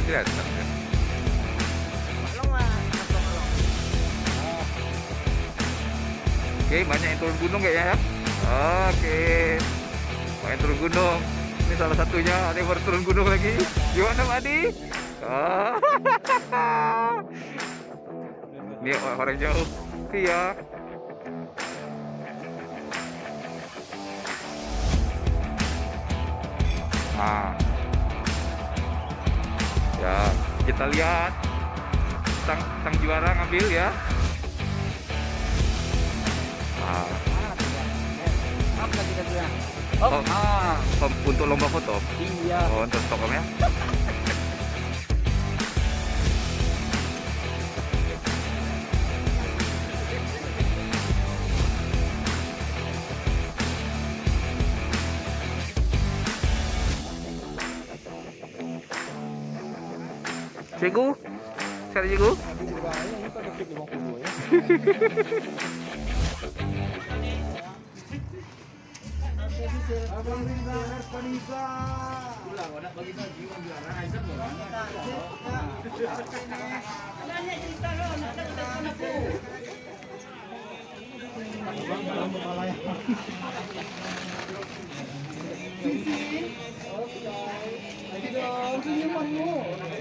Kelihatan kan? Oke, banyak yang turun gunung kayaknya ya. Oke, banyak yang turun gunung. Ini salah satunya, ada yang baru turun gunung lagi. Gimana Madi? Oh. Ini orang jauh. Iya. Nah. Ya, kita lihat sang juara ngambil ya. Untuk lomba foto. Iya. Oh, untuk Stockholm ya. Cikgu, cari cikgu.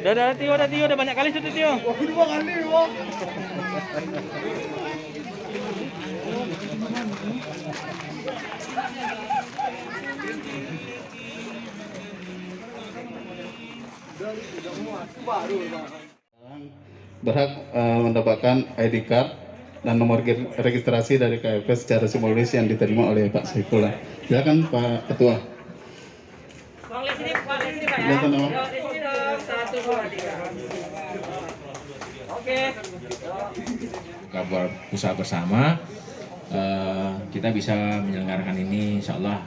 Udah Tio, udah banyak kali sudah Tio. Wah, kedua kali, wah. Berhak mendapatkan ID card dan nomor registrasi dari KFP secara simbolis yang diterima oleh Pak Saifullah. Silakan Pak Ketua. Lihat nama. Oke. Kabar usaha bersama kita bisa menyelenggarakan ini, insya Allah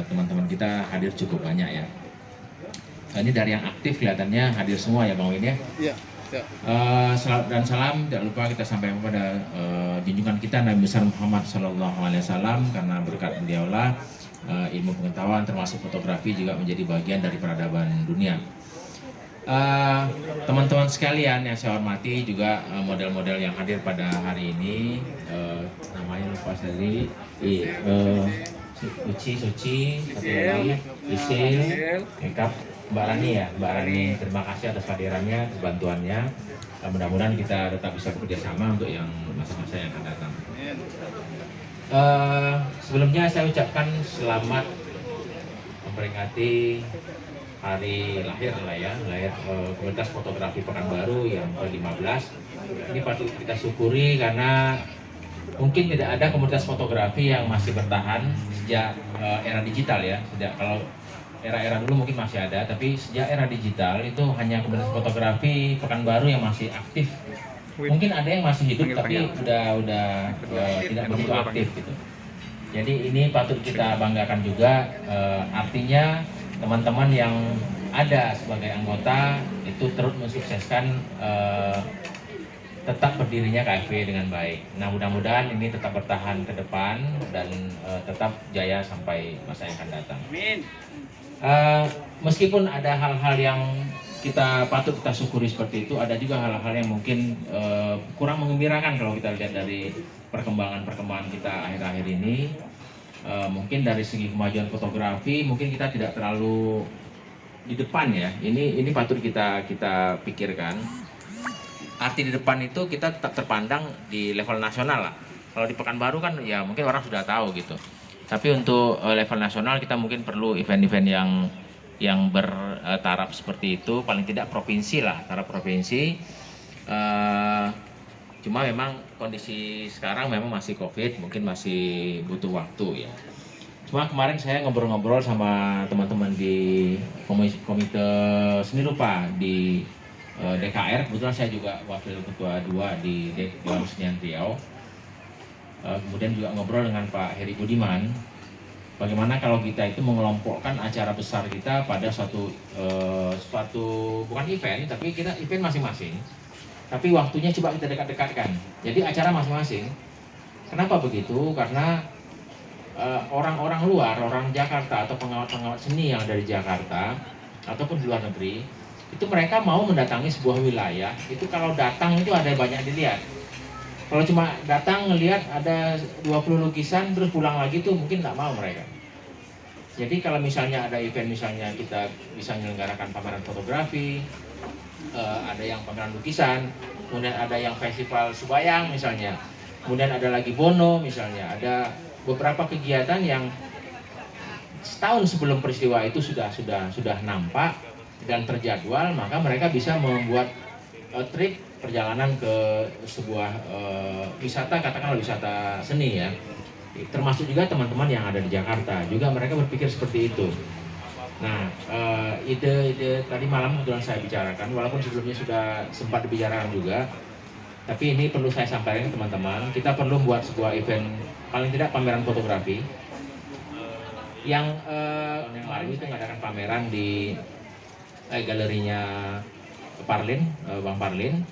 teman-teman kita hadir cukup banyak ya. Ini dari yang aktif kelihatannya hadir semua ya Bang Win ya. Iya. Dan salam tidak lupa kita sampaikan kepada junjungan kita Nabi besar Muhammad SAW, karena berkat beliaulah ilmu pengetahuan termasuk fotografi juga menjadi bagian dari peradaban dunia. Teman-teman sekalian yang saya hormati, juga model-model yang hadir pada hari ini, namanya lupa tadi, Suci, satu lagi, Isil, Makeup, Mbak Rani ya, Mbak Rani, terima kasih atas kehadirannya, atas bantuannya. Mudah-mudahan kita tetap bisa bekerja sama untuk yang masa-masa yang akan datang. Sebelumnya saya ucapkan selamat memperingati hari lahir lah ya, lahir komunitas fotografi Pekanbaru yang ke-15. Ini patut kita syukuri karena mungkin tidak ada komunitas fotografi yang masih bertahan sejak era digital ya. Sejak kalau era-era dulu mungkin masih ada, tapi sejak era digital itu hanya komunitas fotografi Pekanbaru yang masih aktif. Mungkin ada yang masih hidup tapi udah tidak begitu aktif gitu. Jadi ini patut kita banggakan juga, artinya teman-teman yang ada sebagai anggota itu terus mensukseskan tetap berdirinya KFP dengan baik. Nah, mudah-mudahan ini tetap bertahan ke depan dan tetap jaya sampai masa yang akan datang. Amin. Meskipun ada hal-hal yang kita patut kita syukuri seperti itu, ada juga hal-hal yang mungkin kurang menggembirakan kalau kita lihat dari perkembangan kita akhir-akhir ini. Mungkin dari segi kemajuan fotografi mungkin kita tidak terlalu di depan ya. Ini patut kita pikirkan. Arti di depan itu kita tetap terpandang di level nasional lah. Kalau di Pekanbaru kan ya mungkin orang sudah tahu gitu. Tapi untuk level nasional kita mungkin perlu event-event yang bertaraf seperti itu, paling tidak provinsi lah, taraf provinsi. Cuma memang kondisi sekarang memang masih COVID, mungkin masih butuh waktu ya. Cuma kemarin saya ngobrol-ngobrol sama teman-teman di komite seni rupa di DKR, kebetulan saya juga wakil ketua 2 di Dewan Kesenian Riau. Kemudian juga ngobrol dengan Pak Heri Budiman, bagaimana kalau kita itu mengelompokkan acara besar kita pada suatu bukan event, tapi kita event masing-masing. Tapi waktunya coba kita dekat-dekatkan. Jadi acara masing-masing. Kenapa begitu? Karena orang-orang luar, orang Jakarta atau pengawat-pengawat seni yang dari Jakarta ataupun di luar negeri, itu mereka mau mendatangi sebuah wilayah. Itu kalau datang itu ada banyak dilihat. Kalau cuma datang ngelihat ada 20 lukisan terus pulang lagi tuh mungkin nggak mau mereka. Jadi kalau misalnya ada event, misalnya kita bisa menyelenggarakan pameran fotografi, ada yang pameran lukisan, kemudian ada yang festival Subayang misalnya, kemudian ada lagi Bono misalnya, ada beberapa kegiatan yang setahun sebelum peristiwa itu sudah nampak dan terjadwal, maka mereka bisa membuat trip perjalanan ke sebuah wisata, katakanlah wisata seni ya. Termasuk juga teman-teman yang ada di Jakarta juga mereka berpikir seperti itu. Nah, ide tadi malam kebetulan saya bicarakan, walaupun sebelumnya sudah sempat dibicarakan juga, tapi ini perlu saya sampaikan ke teman-teman. Kita perlu membuat sebuah event, paling tidak pameran fotografi yang kemarin itu mengadakan pameran di galerinya Parlin, Bang Parlin.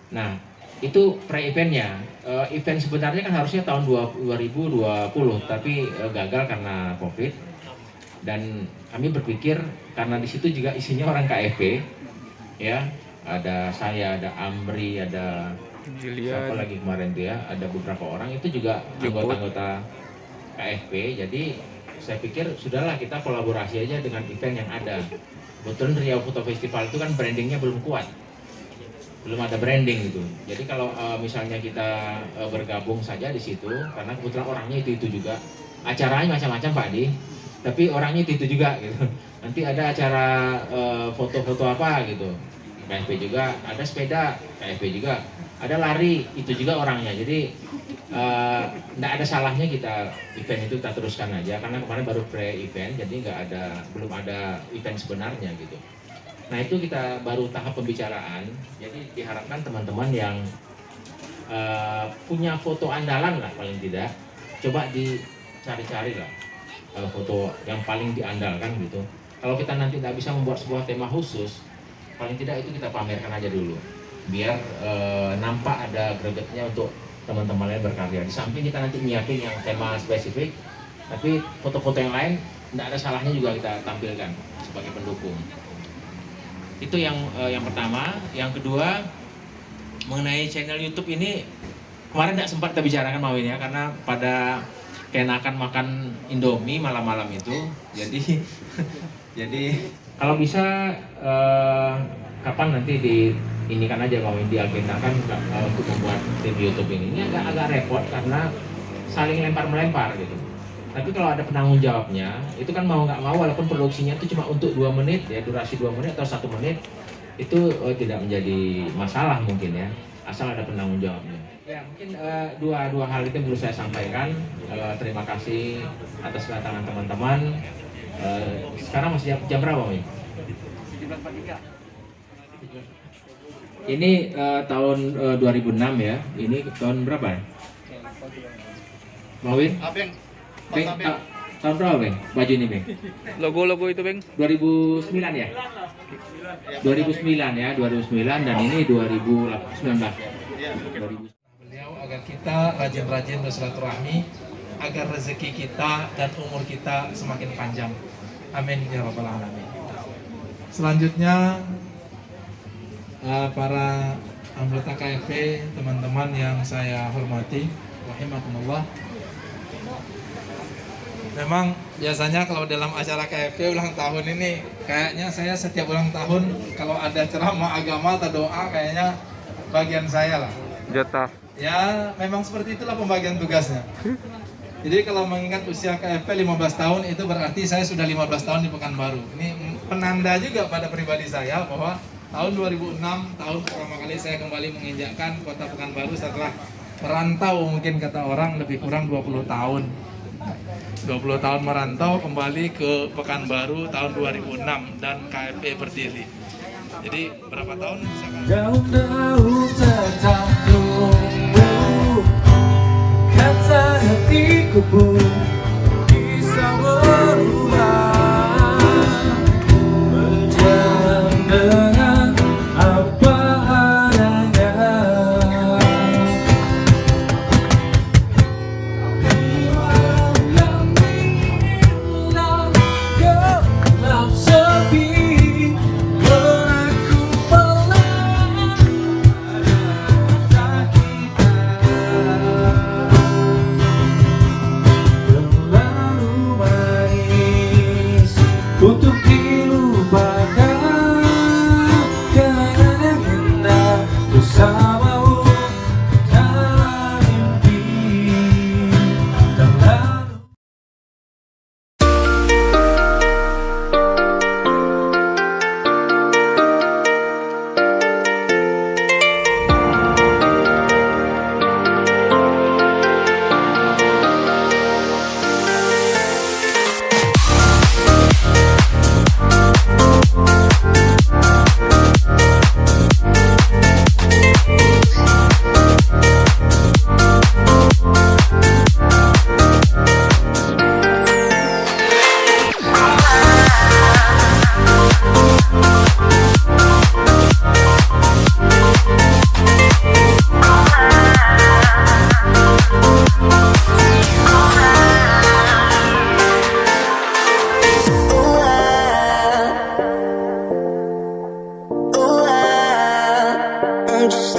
Nah, itu pre-eventnya. Event sebenarnya kan harusnya tahun 2020, tapi gagal karena COVID. Dan kami berpikir karena di situ juga isinya orang KFP, ya, ada saya, ada Amri, ada siapa lagi kemarin tuh ya, ada beberapa orang itu juga anggota-anggota KFP. Jadi saya pikir sudahlah kita kolaborasi aja dengan event yang ada. Kebetulan Riau Foto Festival itu kan brandingnya belum kuat, belum ada branding gitu. Jadi kalau misalnya kita bergabung saja di situ, karena kebetulan orangnya itu juga, acaranya macam-macam Pak Adi, tapi orangnya itu juga gitu. Nanti ada acara foto-foto apa gitu, KFP juga, ada sepeda KFP juga, ada lari itu juga orangnya. Jadi nggak ada salahnya kita event itu kita teruskan aja, karena kemarin baru pre-event, jadi belum ada event sebenarnya gitu. Nah itu kita baru tahap pembicaraan, jadi diharapkan teman-teman yang punya foto andalan lah paling tidak, coba dicari-cari lah foto yang paling diandalkan gitu. Kalau kita nanti nggak bisa membuat sebuah tema khusus, paling tidak itu kita pamerkan aja dulu, biar nampak ada gregetnya untuk teman-teman lain berkarya. Di samping kita nanti nyiapin yang tema spesifik, tapi foto-foto yang lain nggak ada salahnya juga kita tampilkan sebagai pendukung. Itu yang pertama. Yang kedua, mengenai channel YouTube ini kemarin tidak sempat kita bicarakan Mawin ya, karena pada kenakan makan Indomie malam-malam itu. Jadi kalau bisa kapan nanti ini kan aja Mawin diagendakan untuk membuat tim YouTube ini. Ini agak repot karena saling lempar-melempar gitu. Tapi kalau ada penanggung jawabnya, itu kan mau nggak mau walaupun produksinya itu cuma untuk 2 menit ya, durasi 2 menit atau 1 menit, itu tidak menjadi masalah mungkin ya, asal ada penanggung jawabnya. Ya mungkin dua hal itu perlu saya sampaikan. Terima kasih atas kedatangan teman-teman. Sekarang masih jam berapa, Mi? 17.43. Ini tahun 2006 ya. Ini tahun berapa ya? Mawin? Beng, tahun berapa, Beng? Baju ini, Beng? Logo-logo itu, Beng? 2009 ya? 2009 ya, 2009 dan ini 2019. Beliau agar kita rajin-rajin bersilaturahmi, agar rezeki kita dan umur kita semakin panjang. Amin ya rabbal alamin. Selanjutnya para anggota KFP, teman-teman yang saya hormati, rahimakumullah. Memang biasanya kalau dalam acara KFP ulang tahun ini, kayaknya saya setiap ulang tahun kalau ada ceramah agama atau doa, kayaknya bagian saya lah. Jatah. Ya, memang seperti itulah pembagian tugasnya. Jadi kalau mengingat usia KFP 15 tahun, itu berarti saya sudah 15 tahun di Pekanbaru. Ini penanda juga pada pribadi saya bahwa tahun 2006, tahun pertama kali saya kembali menginjakkan kota Pekanbaru setelah merantau, mungkin kata orang lebih kurang 20 tahun. 20 tahun merantau, kembali ke Pekanbaru tahun 2006 dan KFP berdiri. Jadi berapa tahun? Daun-daun tetap tumbuh, kata hatiku pun bisa berubah, berjalan dengan apa adanya. Malam indah gelap sepi, aku pelan ada kita. Terlalu manis untuk dilupakan, kenangan yang indah bersamamu dalam mimpi. Terlalu I'm just